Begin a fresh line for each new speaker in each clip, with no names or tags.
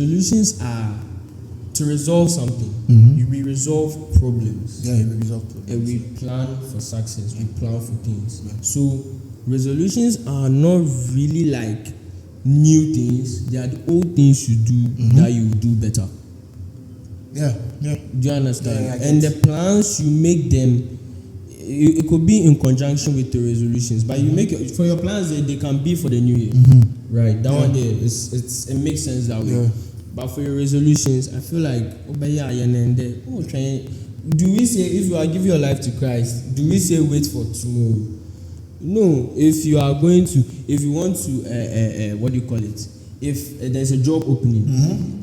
Solutions are to resolve something. We resolve problems.
Yeah, we resolve problems.
And we plan for success. We plan for things. Yeah. So resolutions are not really like new things. They are the old things you do that you will do better.
Yeah.
Do you understand?
Yeah,
and the plans you make them, it could be in conjunction with the resolutions, but you make it for your plans. They can be for the new year, right? That one there, it makes sense that way.
Yeah.
But for your resolutions, I feel like do we say if you are giving your life to Christ, do we say wait for tomorrow? No. If you are going to, if you want to, what do you call it? If there's a job opening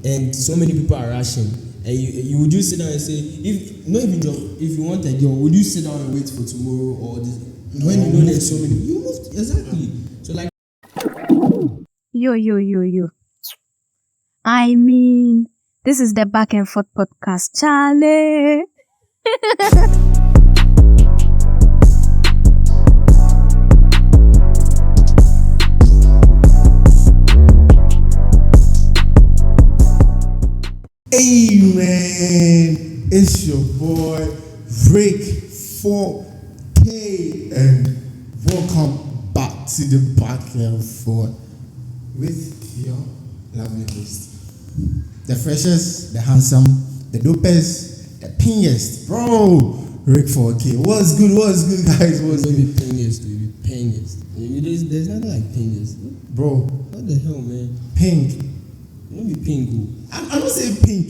and so many people are rushing, and you would just sit down and say, if not even job, if you want a job, would you sit down and wait for tomorrow or this, when you know there's so many, you move exactly. So like,
Yo. I mean, this is the Back and Forth podcast, Charlie.
Hey man, it's your boy Rick 4K and welcome back to the Back and Forth with your lovely host. The freshest, the handsome, the dopest, the pingest, bro. Rick 4K. What's good, guys? What's good?
Maybe pingest, there's nothing like pingest.
Bro.
What the hell, man?
Pink.
Maybe pink.
I'm not saying pink.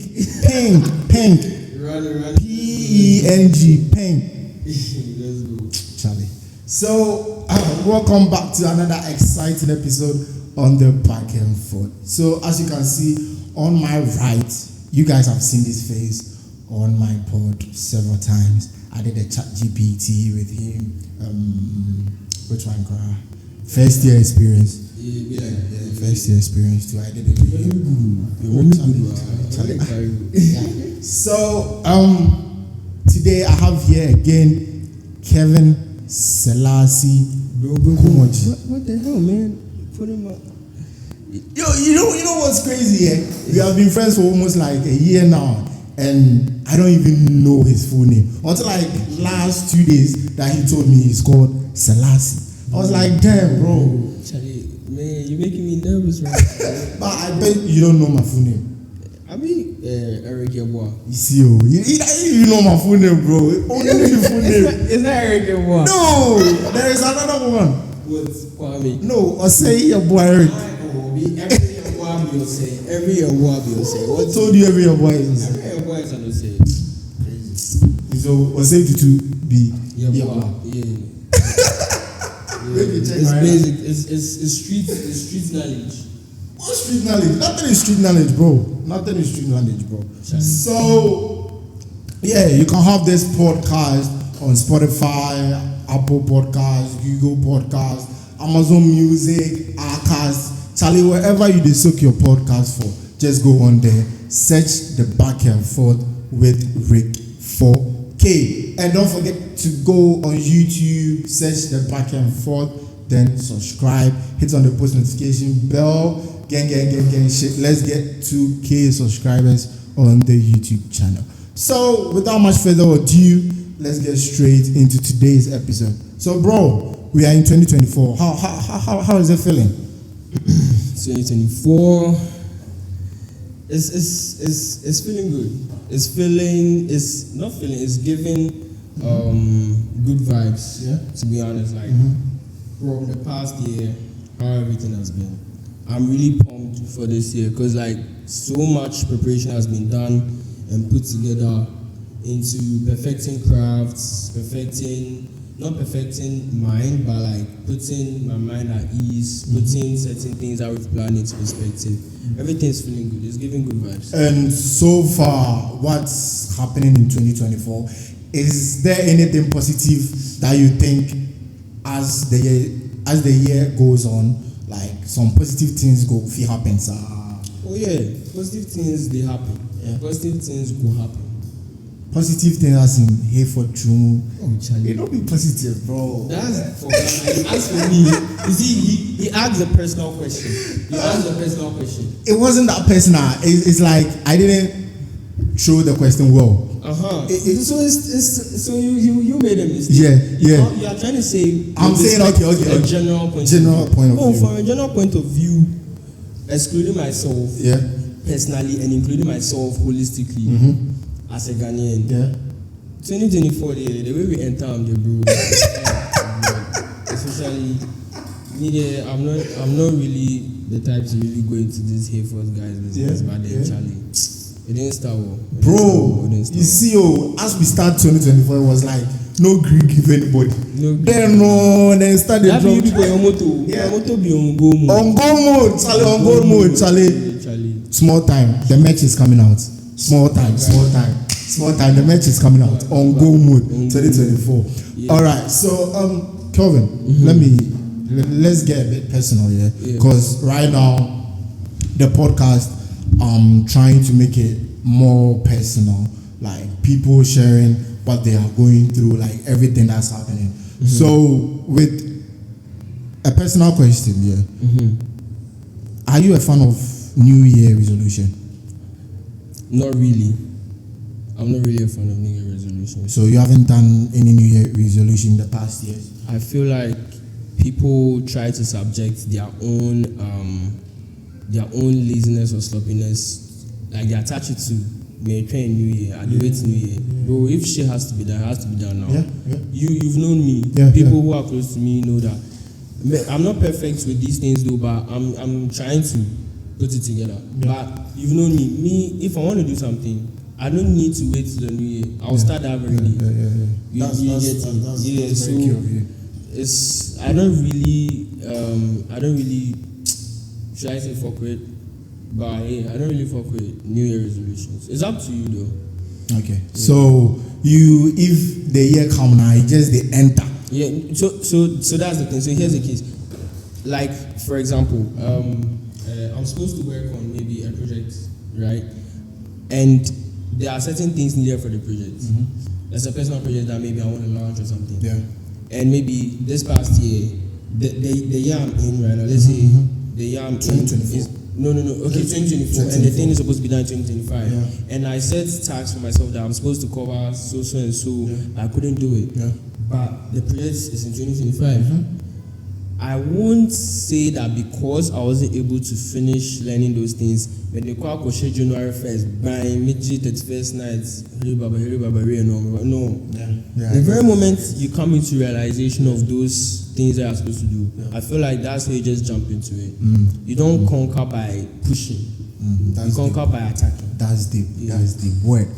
Pink.
Run.
P-E-N-G. Pink.
Let's go.
Charlie. So, welcome back to another exciting episode on the Back and Forth. So, as you can see on my right, you guys have seen this face on my pod several times. I did a chat GPT with him. Which one, Kara? First year experience. Yeah, first year experience too. I did it with him. So, today I have here again Kelvin Kumordzi.
What the hell, man? Put him up.
Yo, you know what's crazy? Yeah? We have been friends for almost like a year now, and I don't even know his full name until like last 2 days that he told me he's called Selassie. I was like, damn, bro.
Charlie, man, you're making me nervous, right?
But I bet you don't know my full name.
I mean, Eric Yeboah.
You see, you know my full name, bro. Only the full name.
It's not Eric Yeboah.
No, there is another one.
What's Kwame?
No, I say your boy Eric.
Every Yeboah say.
What told you every Yeboah is?
Every Yeboah is on say.
So, I say to be
Yeboah. Yeah. It's basic. It's street knowledge.
What street knowledge? Nothing is street knowledge, bro. So, yeah, you can have this podcast on Spotify, Apple Podcasts, Google Podcasts, Amazon Music, Acast, Charlie, wherever you soak your podcast for, just go on there, search the Back and Forth with Rick 4K. And don't forget to go on YouTube, search the Back and Forth, then subscribe, hit on the post notification bell, gang shit. Let's get 2K subscribers on the YouTube channel. So, without much further ado, let's get straight into today's episode. So, bro, we are in 2024. How is it feeling?
2024. It's feeling good. It's giving good vibes. Yeah. To be honest, like from the past year, how everything has been. I'm really pumped for this year because like so much preparation has been done and put together into perfecting crafts, not perfecting mind, but like putting my mind at ease, putting certain things that we've planned into perspective. Everything's feeling good. It's giving good vibes.
And so far, what's happening in 2024? Is there anything positive that you think as the year goes on, like some positive things go happen?
Oh yeah, positive things they happen. Yeah. Positive things go happen.
positive thing as in hey for true.
Oh, Charlie.
It don't be positive, bro.
That's for as for me. You see, he asked a personal question. You asked a personal question.
It wasn't that personal. It's like I didn't throw the question well.
So you made a mistake.
Yeah.
You are trying to say.
I'm saying okay.
A general point.
Of view.
From a general point of view, excluding myself.
Yeah.
Personally and including myself holistically as a Ghanaian.
Yeah.
2024, the way we enter the bro. Especially me, I'm not really the type to really go into this Hayforth guys business, but then Charlie. It didn't start well.
Bro, you see, as we start 2024, it was like no Greek give anybody. Then started
that be people on moto.
Yeah.
Moto be on go mode.
On go mode, Charlie. Small time, the match is coming out. Small time. The match is coming out. On go mode, 2024. Yeah. All right, so Kelvin, let's get a bit personal here, because right now the podcast. Trying to make it more personal, like people sharing what they are going through, like everything that's happening. So, with a personal question, are you a fan of New Year resolution?
Not really. I'm not really a fan of New Year resolution.
So you haven't done any New Year resolution in the past years?
I feel like people try to subject their own laziness or sloppiness, like they attach it to May New Year, I do it New Year. Bro, if shit has to be done, it has to be done now. You've known me. People who are close to me know that. I'm not perfect with these things though, but I'm trying to put it together. But you've known me. Me, if I want to do something, I don't need to wait till the New Year. I'll start that very day.
That's
so
very cute of you.
It's I don't really should I say fuck with? But I don't really fuck with New Year resolutions. It's up to you though.
Okay. Yeah. So if the year come now, just they enter.
Yeah. So that's the thing. So here's the case. Like for example, I'm supposed to work on maybe a project, right? And there are certain things needed for the project. There's a personal project that maybe I want to launch or something.
Yeah.
And maybe this past year, the year I'm in right now, let's say the year I'm in
2024.
No. Okay, 2024. And the thing is supposed to be done in 2025.
Yeah.
And I set tasks for myself that I'm supposed to cover so and so. Yeah. I couldn't do it. Yeah. But the project is in 2025. I won't say that because I wasn't able to finish learning those things, but the call was January 1st, by midday 31st night, no. The very moment you come into realization of those things that you're supposed to do, I feel like that's where you just jump into it. You don't conquer by pushing. You conquer by attacking.
That's deep. That's deep. Word.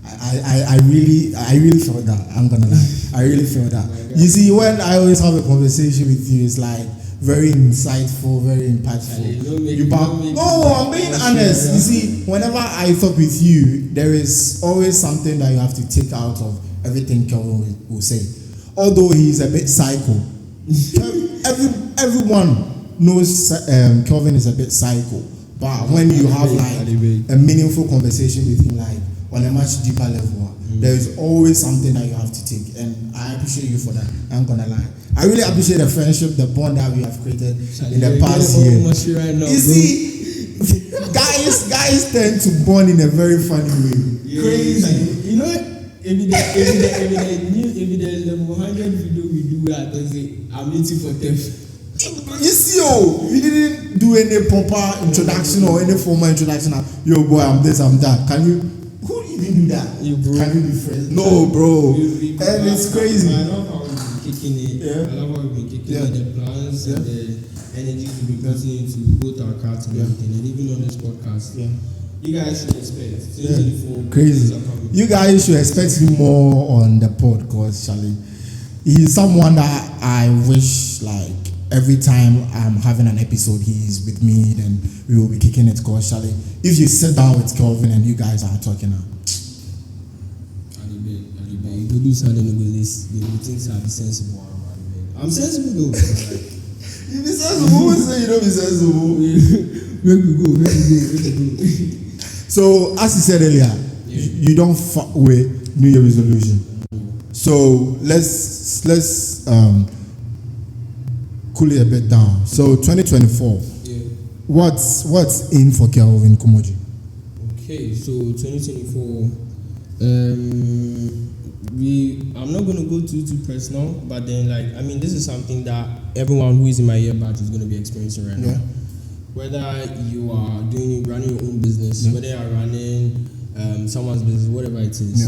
I really feel that. I'm gonna lie. I really feel that. You see, when I always have a conversation with you, it's like very insightful, very impactful. I'm being honest. You see, whenever I talk with you, there is always something that you have to take out of everything Kelvin will say. Although he's a bit psycho, everyone knows Kelvin is a bit psycho. But when you have like a meaningful conversation with him, like on a much deeper level, there is always something that you have to take, and I appreciate you for that. I'm gonna lie. I really appreciate the friendship, the bond that we have created in the past year.
Right now,
you see, guys tend to bond in a very funny way. Crazy.
You know, if the 100 video we do, I'm waiting for them.
You see, we didn't do any proper introduction or any formal introduction. Yo, boy, I'm this, I'm that. Who even do that?
You, bro.
Can we be friends? No, bro. And it's crazy.
I love how we've been kicking it. I love how we've been kicking it. The plans and the energy to be putting into both our cards and everything, and even on this podcast. You guys should expect.
Crazy. You guys should expect him more on the podcast, Charlie. He's someone that I wish, like, every time I'm having an episode, he's with me, then we will be kicking it, cause Charlie. If you sit down with Kelvin and you guys are talking now.
You go do something with this, you think I'll be sensible. I'm sensible though.
You be sensible, who say you don't be sensible?
Where we go.
So, as you said earlier, you don't fuck with New Year resolution. So let's cool it a bit down. So 2024. What's in for Kelvin Kumordzi?
Okay, so 2024. I'm not gonna go too personal, but then this is something that everyone who is in my year batch is gonna be experiencing right now. Whether you are running your own business, whether you are running someone's business, whatever it is.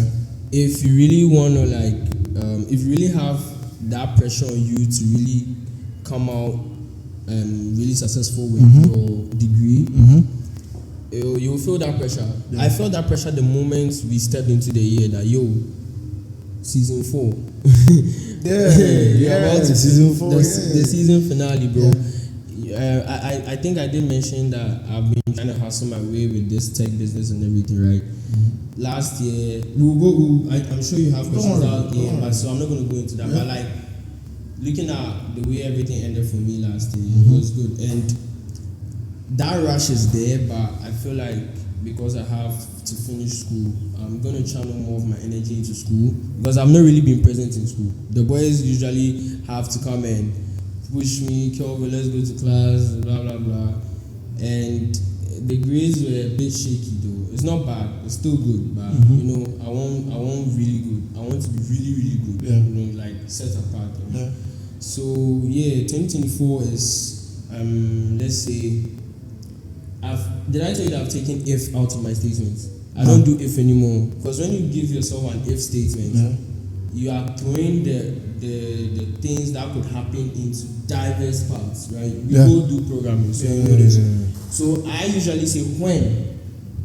If you really wanna if you really have that pressure on you to really come out really successful with your degree, you will feel that pressure. I felt that pressure the moment we stepped into the year that season 4.
Season 4.
The season finale, bro. I think I did mention that I've been trying to hustle my way with this tech business and everything, right? Last year, I'm sure you have questions out here, but so I'm not going to go into that. But looking at the way everything ended for me last year, it was good. And that rush is there, but I feel like because I have to finish school, I'm going to channel more of my energy into school because I've not really been present in school. The boys usually have to come and push me, Kelvin, let's go to class, blah, blah, blah. And the grades were a bit shaky though. It's not bad, it's still good, but I want really good. I want to be really, really good, set apart. So 2024 is, let's say, did I tell you that I've taken if out of my statements? I don't do if anymore because when you give yourself an if statement, you are throwing the things that could happen into diverse parts, right? We both do programming, so you know this. So I usually say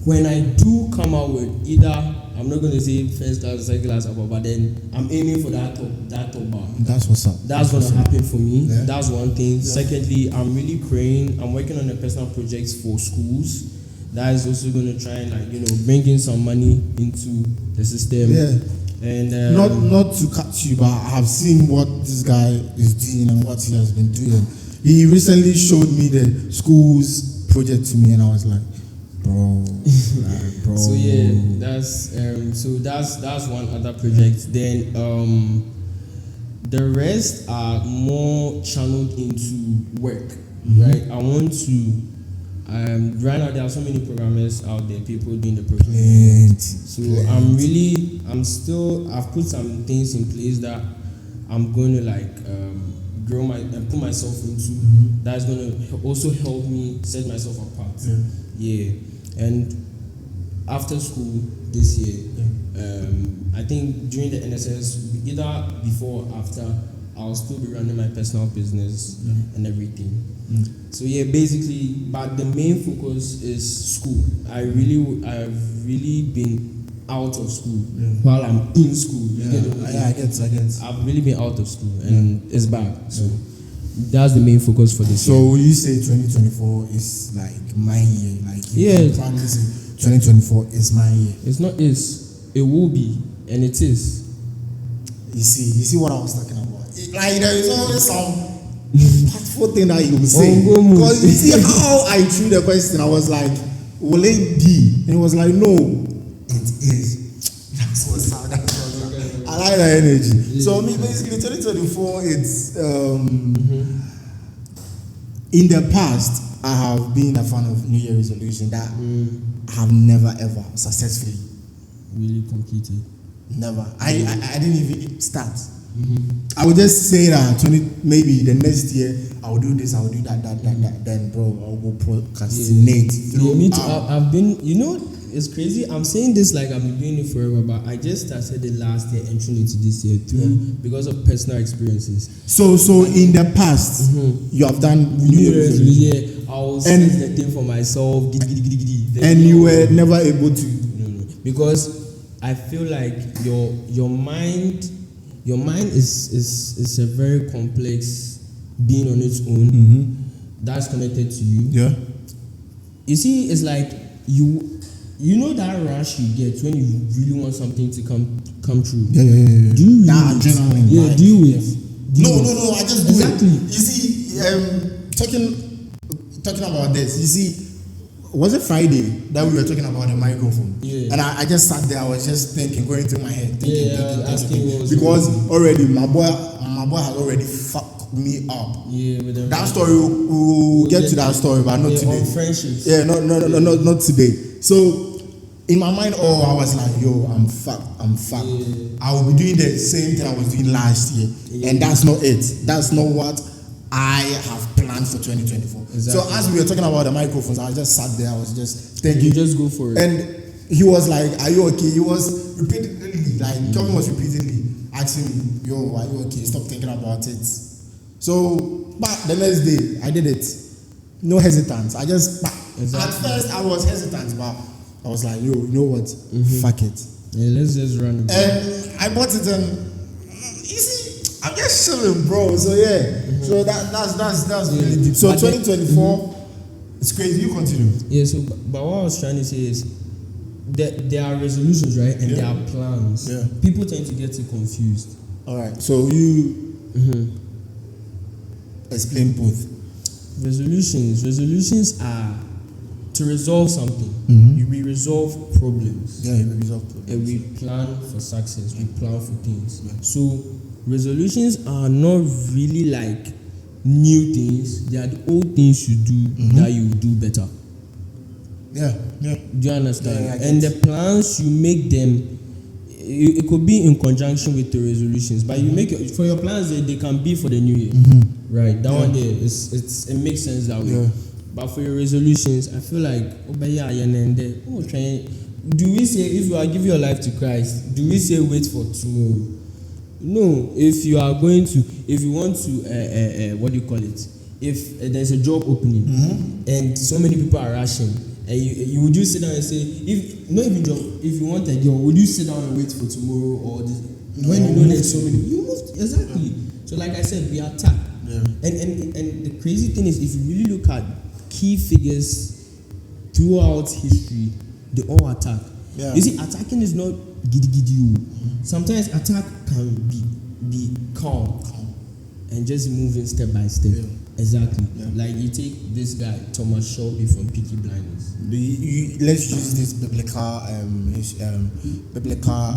when I do come out with either, I'm not going to say first class or second class, but then I'm aiming for that top bar.
That's what's up.
That's going to happen for me. That's one thing. Secondly, I'm really praying. I'm working on a personal project for schools. That is also going to try and bring in some money into the system. And
not to cut you, but I have seen what this guy is doing and what he has been doing. He recently showed me the school's project to me, and I was like, bro.
So that's one other project. Then the rest are more channeled into work, right? I want to. Right now there are so many programmers out there, people doing the programming. So I've put some things in place that I'm going to grow and put myself into. That's going to also help me set myself apart. And after school this year, I think during the NSS, either before or after, I'll still be running my personal business and everything. So basically, but the main focus is school. I've really been out of school while I'm in school.
I get.
I've really been out of school and it's bad. So that's the main focus for this year.
So you say 2024 is like my year, probably say 2024 is my year.
It's not it will be, and it is.
You see what I was talking about. There is always some impactful thing that you will say. Because you see how I threw the question, I was like, will it be? And it was like, no, it is. That's what's up. I like that energy. So basically 2024, it's in the past, I have been a fan of New Year resolution that I have never ever successfully
really completed.
Never. I didn't even start. I would just say that maybe the next year I'll do this, I'll do that. Then, bro, I'll go procrastinate.
Me too. I've been, it's crazy. I'm saying this like I've been doing it forever, but I just started it last year, entering into this year because of personal experiences.
So in the past, you have done New Year's resolution.
I was setting the thing for myself,
and you were never able to.
No, because I feel like your mind is a very complex being on its own. That's connected to you. You see, it's like you know that rush you get when you really want something to come true.
Do you really adrenaline?
Do you wait?
No, I just do
exactly.
it. You see, talking about this, you see, was it Friday that we were talking about the microphone?
Yeah.
And I just sat there. I was just thinking, going through my head, thinking.
Asking
Because already my boy has already fucked me up.
Yeah, with
that story. We'll get to that story, but not today.
On friendships.
Yeah, not today. So in my mind, I was like, yo, I'm fucked. Yeah. I will be doing the same thing I was doing last year, and that's not it. That's not what I have planned for 2024. Exactly. So as we were talking about the microphones, I just sat there. I was just thinking.
You just go for it.
And he was like, "Are you okay?" He was repeatedly, Kelvin was repeatedly asking me, "Yo, are you okay? Stop thinking about it." So, but the next day, I did it. No hesitance. I just. Exactly. At first, I was hesitant, but I was like, "Yo, you know what? Fuck it.
Yeah, let's just run it."
And I bought it, and you see, I'm just chilling, bro. So yeah, so that's really deep. So 2024, it's crazy. You continue.
Yeah. So, but what I was trying to say is that there are resolutions, right, and there are plans.
Yeah.
People tend to get too confused.
All right. So you explain both.
Resolutions are to resolve something. We resolve problems.
Yeah, we resolve problems.
And we plan for success. We plan for things. Yeah. So resolutions are not really like new things. They are the old things you do that you will do better.
Yeah.
Do you understand?
Yeah,
and the plans you make them, it could be in conjunction with the resolutions, but you make it for your plans. They can be for the new year, right? That one there, it makes sense that way.
Yeah.
But for your resolutions, I feel like do we say if you are giving your life to Christ, do we say wait for tomorrow? No. If you are going to, if you want to, what do you call it? If there's a job opening and so many people are rushing, and you would just sit down and say, if not even job, if you want a job, would you sit down and wait for tomorrow or when you know there's so many? You move exactly. So like I said, we attack. Yeah. And the crazy thing is, if you really look at key figures throughout history, they all attack. Yeah. You see, attacking is not giddy. Sometimes attack can be calm and just moving step by step. Yeah. Exactly. Yeah. Like you take this guy Thomas Shelby from Peaky Blinders.
Let's use this biblical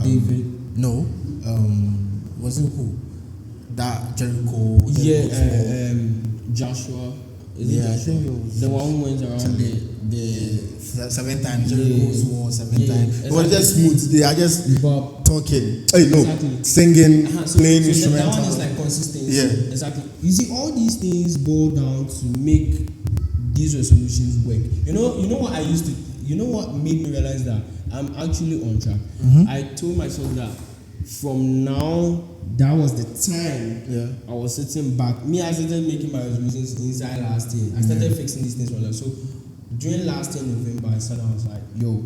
David.
No. Was it who? That Jericho.
Joshua.
I think it was
the one who went around the
7 times. Jericho's war 7 times. Exactly. It was just smooth. They are just talking. Hey, no, exactly. Singing, playing instrumental.
That one is like consistency.
Yeah,
exactly. You see, all these things boil down to make these resolutions work. You know what I used to. You know what made me realize that I'm actually on track. I told myself that from now, that was the time I was sitting back. I started making my resolutions inside last year. I started fixing these things for them. So during last year November, I was like, yo,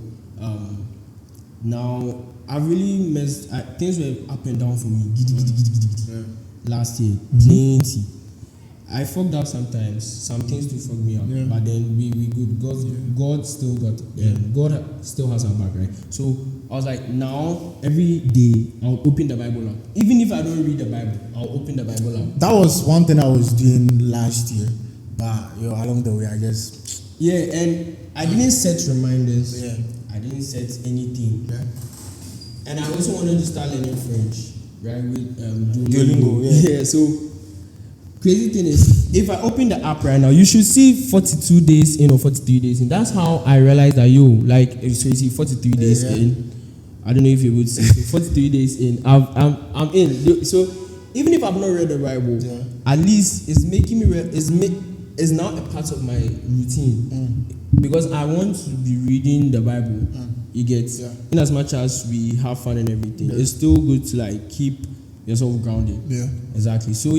now I really messed. Things were up and down for me. Last year, plenty. I fucked up sometimes. Some things do fuck me up, but then we good. God still got. God still has our back, right? So I was like, now every day I'll open the Bible up. Even if I don't read the Bible, I'll open the Bible up.
That was one thing I was doing last year, but along the way I just
and I didn't set reminders. I didn't set anything. And I also wanted to start learning French, right? With Duolingo. So crazy thing is, if I open the app right now, you should see 42 days in or 43 days in. That's how I realized that so you see 43 days in. I don't know if you would see. So 43 days in, I'm in. So even if I've not read the Bible, at least it's making me. It's now a part of my routine because I want to be reading the Bible. You get in as much as we have fun and everything. It's still good to like keep yourself grounded. Exactly. So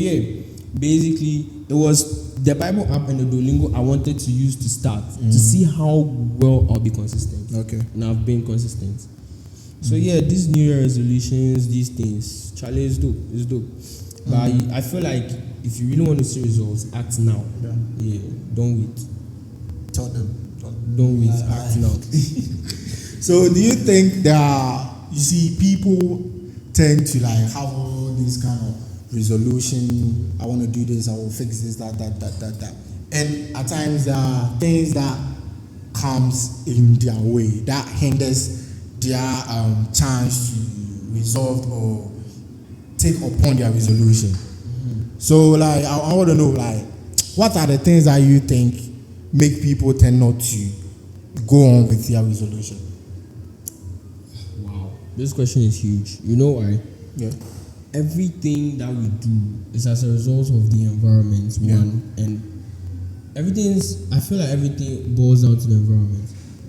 basically, it was the Bible app and the Duolingo I wanted to use to start to see how well I'll be consistent.
Okay.
And I've been consistent. So these New Year resolutions, these things, Charlie, is dope. It's dope. But I feel like if you really want to see results, act now. Don't wait.
Tell them.
Don't wait. Act now.
So do you think you see people tend to like have all these kind of resolution, I want to do this, I will fix this, that. And at times there are things that comes in their way that hinders their chance to resolve or take upon their resolution. So like I want to know, like, what are the things that you think make people tend not to go on with their resolution?
Wow, this question is huge. You know why?
Yeah.
Everything that we do is as a result of the environment, one, and I feel like everything boils down to the environment.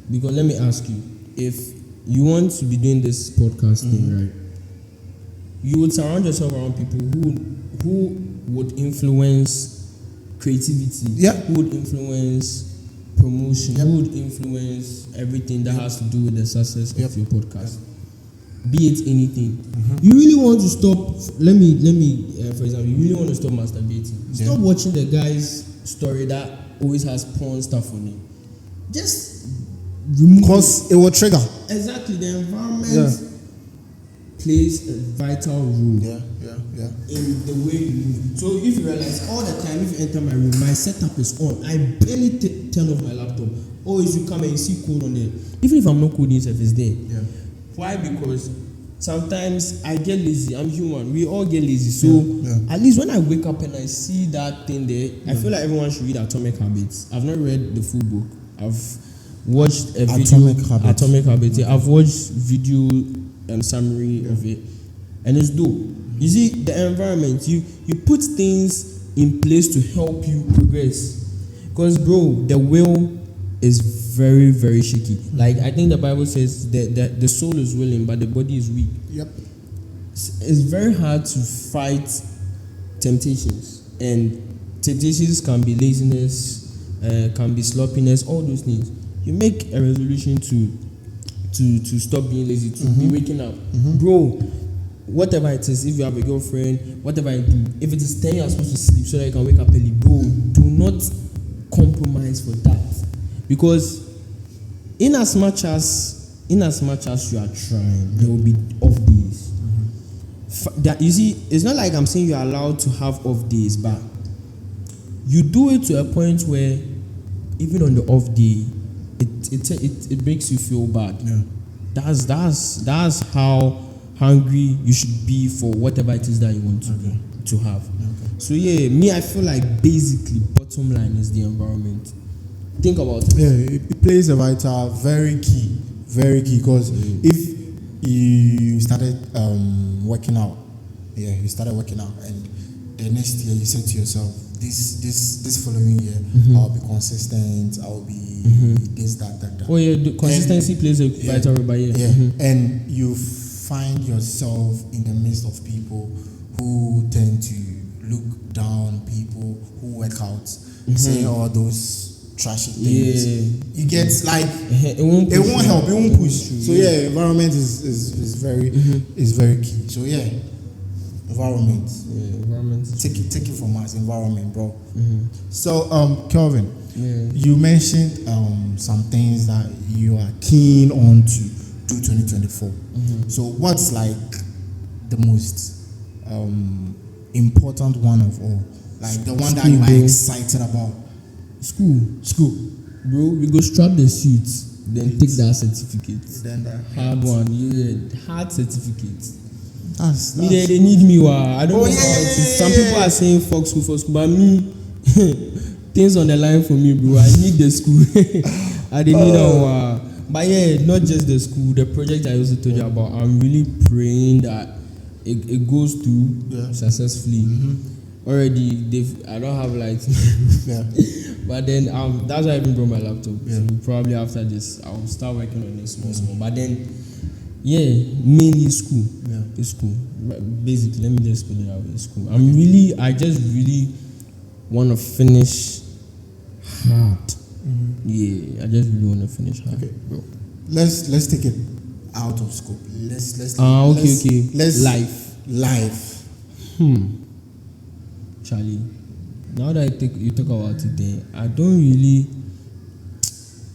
Because let me ask you, if you want to be doing this podcast thing, right, you would surround yourself around people who would influence creativity, who would influence promotion, who would influence everything that has to do with the success of your podcast. Be it anything. You really want to stop, let me for example, you really want to stop masturbating. Stop watching the guy's story that always has porn stuff on it. Just remove
Because it will trigger.
Exactly, the environment plays a vital role in the way you move. So if you realize all the time, if you enter my room, my setup is on. I barely turn off my laptop. Always you come and you see code on there. Even if I'm not coding, it's there. Yeah. Why? Because sometimes I get lazy. I'm human. We all get lazy. So at least when I wake up and I see that thing there, I feel like everyone should read Atomic Habits. I've not read the full book. I've watched a video. Atomic Habits. Yeah, I've watched video summary of it, and it's dope. You see, the environment. You put things in place to help you progress. Because bro, the will is very, very shaky. Like I think the Bible says that the soul is willing, but the body is weak.
Yep.
It's very hard to fight temptations, and temptations can be laziness, can be sloppiness, all those things. You make a resolution to stop being lazy, to be waking up, bro. Whatever it is, if you have a girlfriend, whatever I do, if it is 10 you're supposed to sleep so that you can wake up early, bro, do not compromise for that. Because in as much as you are trying, there will be off days. That you see, it's not like I'm saying you're allowed to have off days, but you do it to a point where even on the off day, it makes you feel bad. Yeah. That's how hungry you should be for whatever it is that you want to have. Okay. So I feel like basically bottom line is the environment. Think about it.
Yeah, it plays a vital, very key, because if you started working out, and the next year you said to yourself, this following year I'll be consistent, I'll be this, that.
Oh yeah, the consistency plays a vital role.
And you find yourself in the midst of people who tend to look down on people who work out, saying all those trashy things. You get like it won't help, it won't push. So environment is very key. So environment. Take it from us, environment, bro. So Kelvin, you mentioned some things that you are keen on to do 2024. So what's like the most important one of all? Like the one that you are excited about? School.
Bro, we go strap the suits, then take that certificate. Then the hard one, hard certificate. They need me. I don't know how it is. Some people are saying fuck school, but me, things on the line for me, bro. I need the school. I didn't need a But not just the school, the project I also told you about. I'm really praying that it goes through successfully. Already, I don't have lights. But then that's why I even brought my laptop. So probably after this, I'll start working on it small. But then, mainly school. It's school. Basically, let me just put it out. It's school. I just really want to finish hard. I just really want to finish hard. Okay, bro.
Let's take it out of scope. Let's life.
Charlie, now that you talk about today, I don't really.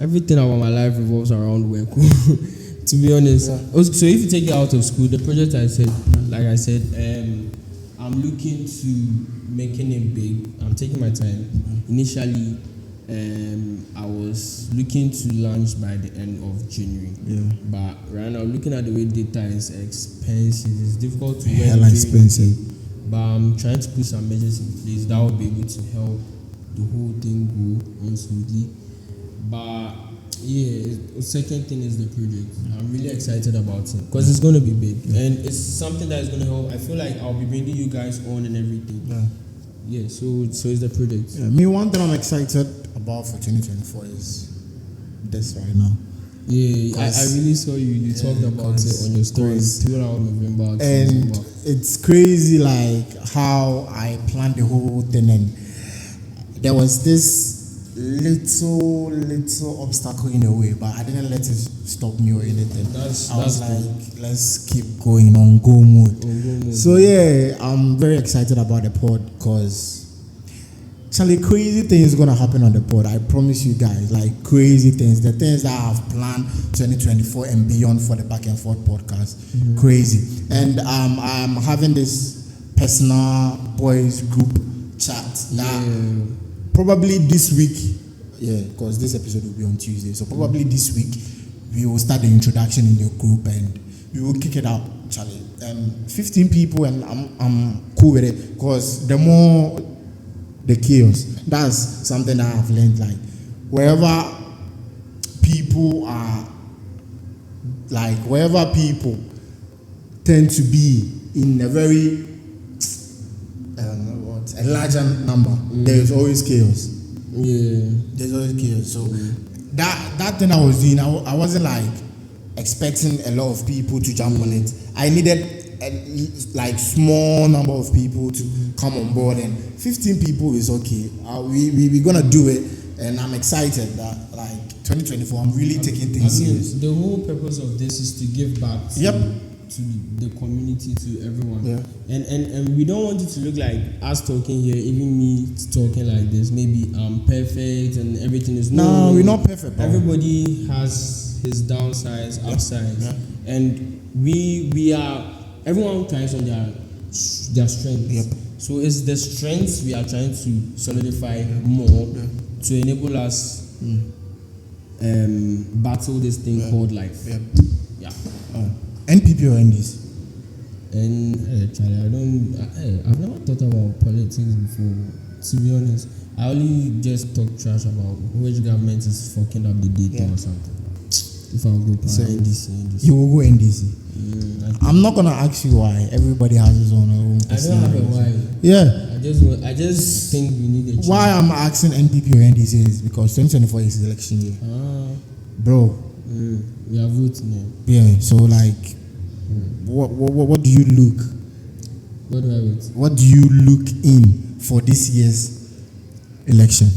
Everything about my life revolves around work. To be honest. So if you take it out of school, the project I said, I'm looking to making it big. I'm taking my time. Initially, I was looking to launch by the end of January.
Yeah.
But right now, looking at the way data is expensive, it's difficult to
Hella expensive.
But I'm trying to put some measures in place that will be able to help the whole thing go on smoothly. But yeah, the second thing is the project. I'm really excited about it because it's going to be big and it's something that is going to help. I feel like I'll be bringing you guys on and everything. Yeah, so it's the project.
Yeah, me, one thing I'm excited about for 2024 is this right now.
Yeah, I really saw you talked about it on your stories. Throughout November.
And it's crazy like how I planned the whole thing, and there was this little obstacle in a way, but I didn't let it stop me or anything. I was like, let's keep going on go mode. So yeah, I'm very excited about the pod because actually crazy things gonna happen on the pod. I promise you guys, like crazy things, the things that I have planned 2024 and beyond for the Back and Forth podcast. Crazy. And I'm having this personal boys group chat that probably this week, because this episode will be on Tuesday, so probably this week we will start the introduction in your group and we will kick it out, Charlie. 15 people, and I'm cool with it because the more the chaos, that's something that I've learned. Like wherever people tend to be in a very a larger number, there is always chaos.
Yeah,
there's always chaos. So that thing I was doing, I wasn't like expecting a lot of people to jump on it. I needed like small number of people to come on board, and 15 people is okay. We're gonna do it, and I'm excited that like 2024 I'm really taking things serious.
The whole purpose of this is to give back to the community, to everyone. And we don't want it to look like us talking here, even me talking like this. Maybe I'm perfect and everything is
no, we're not perfect, bro.
Everybody has his downsides, upsides, and we are, everyone tries on their strengths. So it's the strengths we are trying to solidify more to enable us battle this thing called life.
NPP or NDC?
And Charlie, I've never thought about politics before. To be honest, I only just talk trash about which government is fucking up the data or something. If I'll go NDC.
You will go NDC. I'm not gonna ask you why. Everybody has his own
I don't have a why.
Yeah.
I just think we need a change.
Why I'm asking NPP or NDC is because 2024 is election year. Bro.
We are voting now.
Yeah. So like, what do you look?
What do I vote?
What do you look in for this year's election?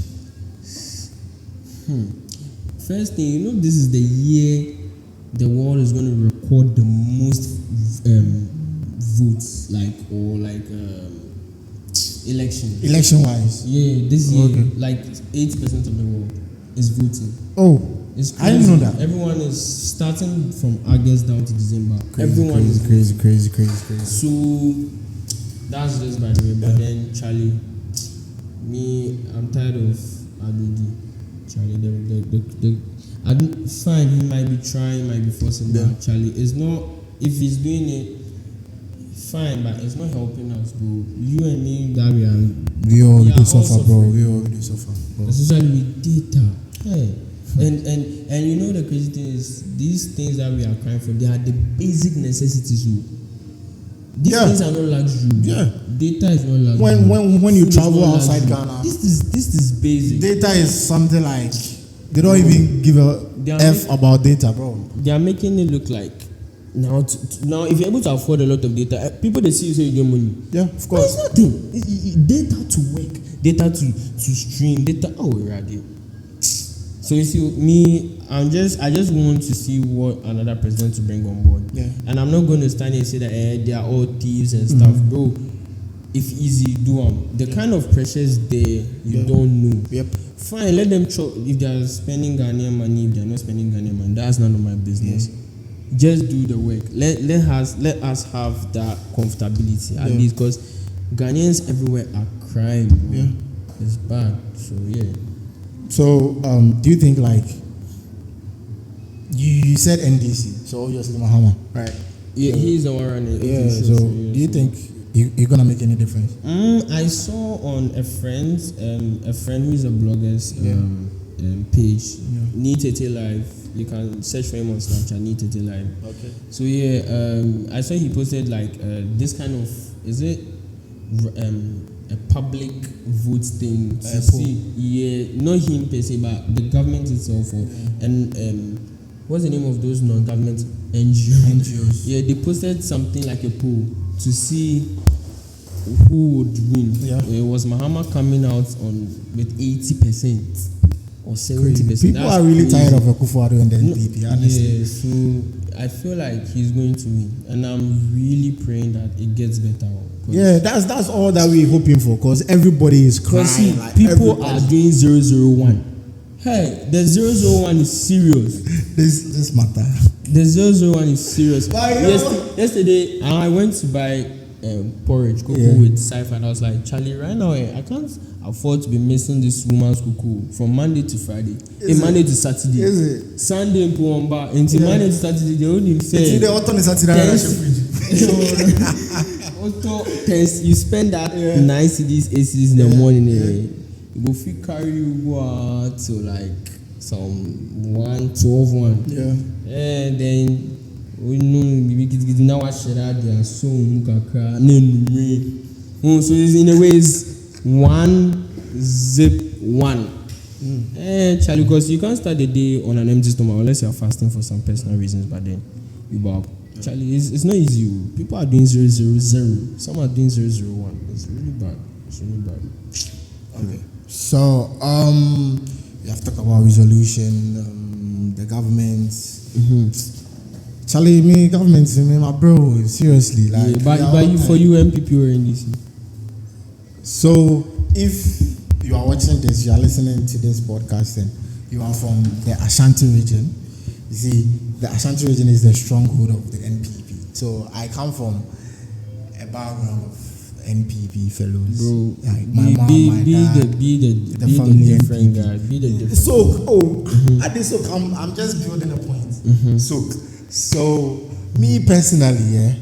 First thing, you know, this is the year the world is going to record the most votes, election.
Election-wise.
Yeah, this year, like 80% of the world is voting.
Oh.
It's crazy.
I didn't know that.
Everyone is starting from August down to December. Everyone is
crazy.
So that's just by the way. But then Charlie, me, I'm tired of Adodi. Charlie, fine. He might be trying, might be forcing, but Charlie, it's not. If he's doing it, fine, but it's not helping us, bro. You and me, that we
all do suffer, bro. We all do suffer, bro.
Especially with data. Hey. And you know the crazy thing is, these things that we are crying for, they are the basic necessities. These things are not luxury. Data is not luxury.
When you travel outside Ghana,
this is basic.
Data is something like they don't even give a F about data, bro.
They are making it look like now if you're able to afford a lot of data, people they see you say you get money.
Yeah, of course.
But it's nothing. Data to work, data to stream, data. Oh, already. So you see, me, I just want to see what another president to bring on board. And I'm not going to stand here and say that they are all thieves and stuff, bro. If easy, do them. The kind of pressures there, you don't know. Fine, let them try. If they are spending Ghanaian money, if they are not spending Ghanaian money, that's none of my business. Just do the work. Let us have that comfortability at least, because Ghanaians everywhere are crying, bro. It's bad. So
So, do you think like you said NDC, so obviously Mahama, right?
Yeah, he's the one running.
Yeah. So, do you think you're gonna make any difference?
I saw on a friend who is a blogger's page, Neatete Live. You can search for him on Snapchat, Neatete Live.
Okay.
So I saw he posted like this kind of, is it a public vote thing to see? Yeah, not him per se, but the government itself, and what's the name of those non-government NGOs? Yeah, they posted something like a poll to see who would win. Yeah. It was Mahama coming out with 80% or 70%.
People are really tired of Akufo-Addo and the NPP, honestly.
Yeah, so I feel like he's going to win, and I'm really praying that it gets better.
Yeah, that's all that we're hoping for, because everybody is crying.
Like people are doing 001. Hey, the 001 is serious.
This matter.
The 001 is serious. Yesterday, I went to buy porridge, cocoa with Cypher, and I was like, Charlie, right now, I can't afford to be missing this woman's cocoa from Monday to Friday. Monday to Saturday.
Is it?
Sunday in Puamba. Until Monday to Saturday, they only say.
Until the autumn is Saturday.
You spend that 9 CDs, 8 CDs in the morning. You go fit carry you go out to like some 112.
Yeah.
And then we know we now watch that they are so mukaka. So in a way it's 1 zip 1. Charlie, because you can't start the day on an empty stomach unless you're fasting for some personal reasons, but then you bow. Charlie, it's not easy. People are doing 000. Some are doing 001. It's really bad.
Okay. So, you have to talk about resolution, the government. Charlie, me, government, my bro, seriously. Like,
but for you, MPP or NDC?
So, if you are watching this, you are listening to this podcast, and you are from the Ashanti region, you see, the Ashanti region is the stronghold of the NPP. So, I come from a background of NPP fellows.
Bro,
like my mom, my dad, the family
different guy. Be the different.
So, at this, I'm just building a point. So, me personally,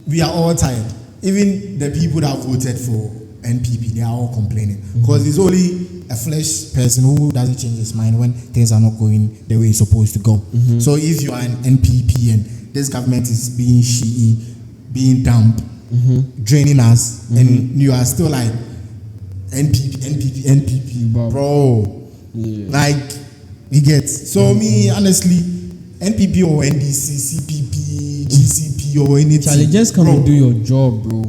we are all tired. Even the people that voted for NPP, they are all complaining because it's only a flesh person who doesn't change his mind when things are not going the way it's supposed to go. So, if you are an NPP and this government is being shitty, being dumb, draining us, and you are still like NPP, bro.
Yeah.
Like, you get. So me, honestly, NPP or NDC, CPP, GCP or anything.
Charlie, just come and do your job, bro.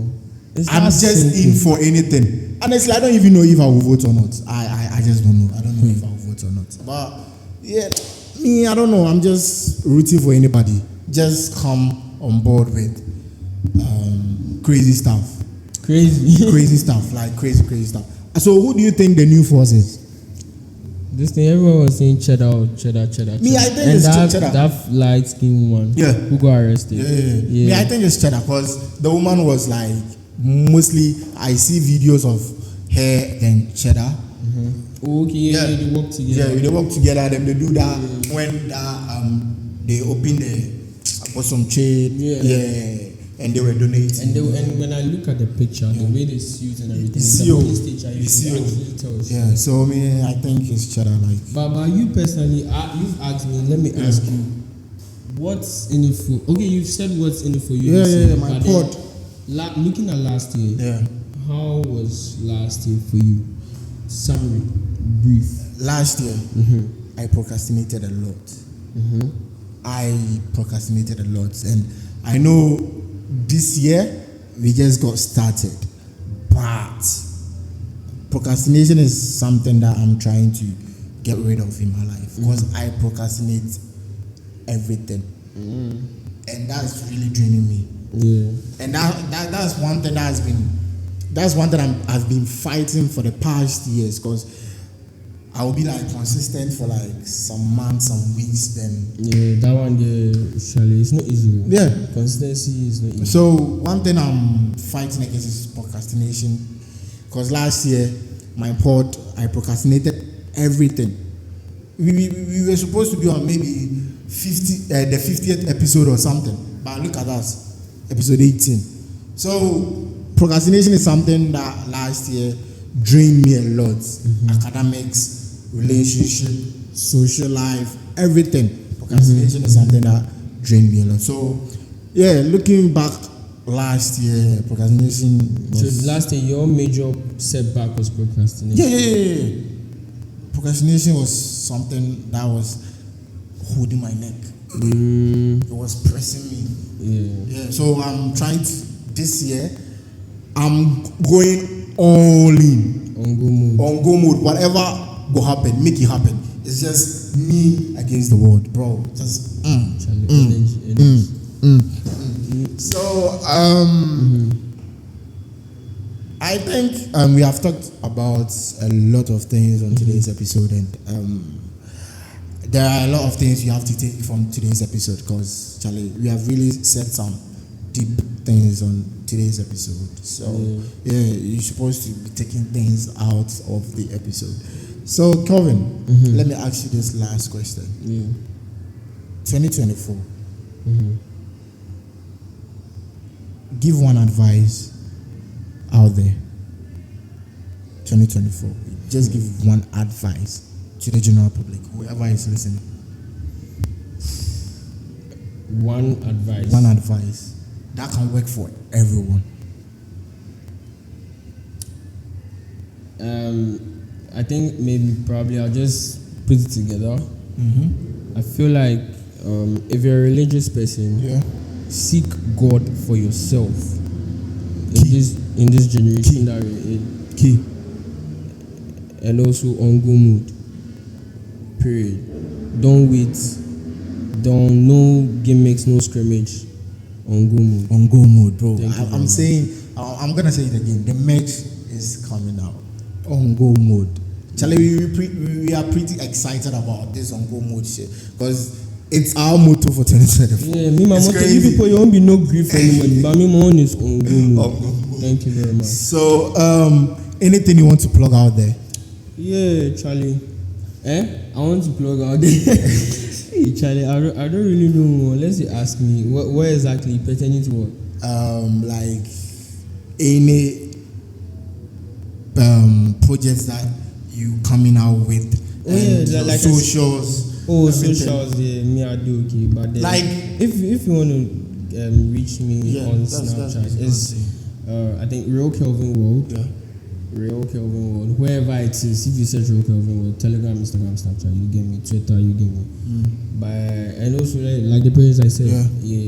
I'm just in for anything. Honestly, I don't even know if I will vote or not. I just don't know. I don't know if I will vote or not. But yeah, me, I don't know. I'm just rooting for anybody. Just come on board with crazy stuff. Crazy stuff. Like crazy stuff. So who do you think the new force is?
This thing, everyone was saying cheddar.
Me, I think it's cheddar.
That light skin one.
Yeah.
Who got arrested.
Yeah. Me, I think it's cheddar because the woman was like, mostly, I see videos of her and cheddar.
Okay, they work together.
Yeah, they work together. Then they do that when they open the bosom trade. Yeah. And they were donating.
And when I look at the picture, the way they suit and everything,
you see. Yeah, so me, I think it's cheddar like.
But you personally, you've asked me. Let me ask you, what's in it for? Okay, you've said what's in it for you.
Yeah, my pod.
Looking at last year, how was last year for you? Summary, brief.
Last year, I procrastinated a lot. And I know this year we just got started, but procrastination is something that I'm trying to get rid of in my life because I procrastinate everything, and that's really draining me. Yeah, and that's one thing I've been fighting for the past years because I will be like consistent for like some months, some weeks, then.
That one, Charlie, it's not easy.
Yeah.
Consistency is not easy.
So, one thing I'm fighting against is procrastination. Because last year, my pod, I procrastinated everything. We were supposed to be on maybe the 50th episode or something, but look at us, episode 18. So procrastination is something that last year drained me a lot. Academics, relationship, social life, everything. Procrastination is something that drained me a lot. So yeah, looking back last year, procrastination was...
So last year, your major setback was procrastination?
Yeah. Procrastination was something that was holding my neck. It was pressing me. Yeah. So I'm trying to, this year, I'm going all in. On go mode. Whatever will happen, make it happen. It's just me against the world, bro. Just So I think we have talked about a lot of things on today's episode, and there are a lot of things you have to take from today's episode, because Charlie, we have really said some deep things on today's episode. So yeah, you're supposed to be taking things out of the episode. So Kelvin, let me ask you this last question. 2024. Give one advice out there. 2024. Just give one advice to the general public, whoever is listening.
One advice.
One advice that can work for everyone.
I think probably I'll just put it together. I feel like if you're a religious person, seek God for yourself in this generation that we're in.
Key.
And also on go mood. Period. Don't wait. Don't no gimmicks, no scrimmage. On go mood.
On go mode, bro. I'm saying, I'm gonna say it again. The merch is coming out. On go mode. Charlie, we are pretty excited about this on go mode shit, because it's our motto for 2024.
Yeah, my motto. You people, you won't be no grief anymore. But my own is on go mode. Thank you very much.
So, anything you want to plug out there?
Yeah, Charlie. I want to plug out there. Hey, Charlie, I don't really know. Unless you ask me, what exactly pertaining to what?
Like any projects that you coming out with,
like
socials.
Socials, me I do okay, but then,
like
if you want to reach me on Snapchat, it's I think Real Kelvin World. Real Kelvin World, wherever it is. If you search Real Kelvin World, Telegram, Instagram, Snapchat, you get me. Twitter, you get me. And also like the parents I said,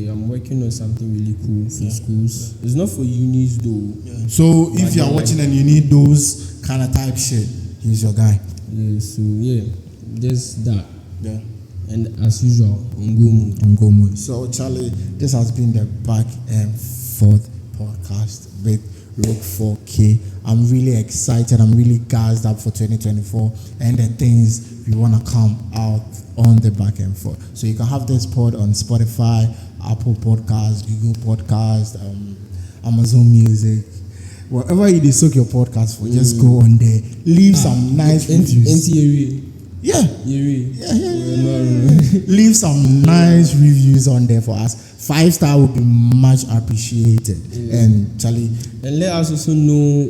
I'm working on something really cool for schools. It's not for unis though.
So if you're watching and you need those kind of type shit, he's your guy.
Just that. And as usual, on go mode.
So Charlie, this has been the Back and Forth podcast with Rogue 4K. I'm really excited. I'm really gassed up for 2024 and the things we want to come out on the Back and Forth. So you can have this pod on Spotify, Apple Podcasts, Google Podcasts, Amazon Music. Wherever you soak your podcast for, just go on there. Leave some nice reviews. Leave some nice reviews on there for us. 5-star would be much appreciated. And Charlie,
and let us also know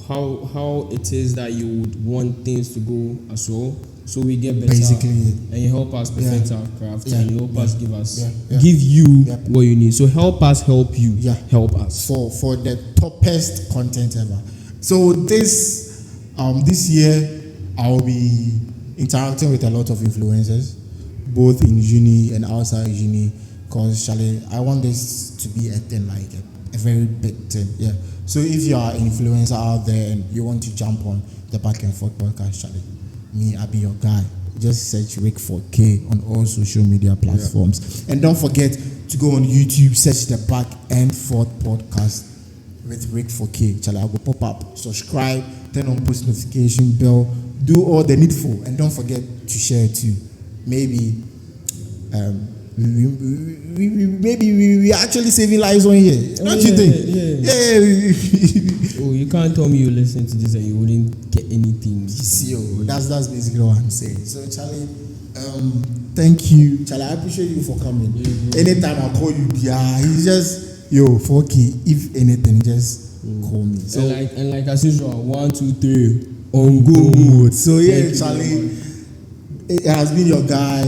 how it is that you would want things to go as well, so we get better.
Basically,
and you help us perfect our craft, and you help us give you what you need. So help us help you. Help us
for the toppest content ever. So this year I'll be interacting with a lot of influencers, both in uni and outside uni, because Charlie, I want this to be a thing, like a very big thing. So if you are an influencer out there and you want to jump on the Back and Forth podcast, Charlie, I'll be your guy. Just search Rick 4K on all social media platforms. And don't forget to go on YouTube, search the Back and Forth podcast with Rick 4K. Charlie, I will pop up. Subscribe, turn on post notification bell, do all the needful, and don't forget to share too. Maybe we actually saving lives on here. Don't you think?
Oh, you can't tell me you listen to this and you wouldn't get anything.
See, that's basically what I'm saying. So Charlie, thank you, Charlie. I appreciate you for coming. Anytime I call you, he's just 4K. If anything, just call me. So
and like as usual, 1, 2, 3 on go mode.
So Charlie, it has been your guy,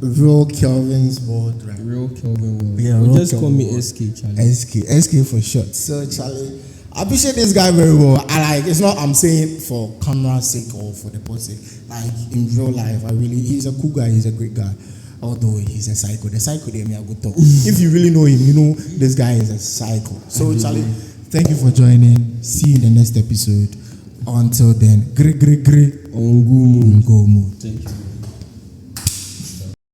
Real Kelvin's World, right?
Real Kelvin World.
Yeah,
just call me SK, Charlie.
SK for short. So Charlie, I appreciate this guy very well. It's not I'm saying for camera's sake or for the post sake. Like in real life, he's a cool guy. He's a great guy. Although he's a psycho. The psycho they may have good talk. If you really know him, you know this guy is a psycho. So Charlie, thank you for joining. See you in the next episode. Until then, great.
On go mode.
Go mode.
Thank you.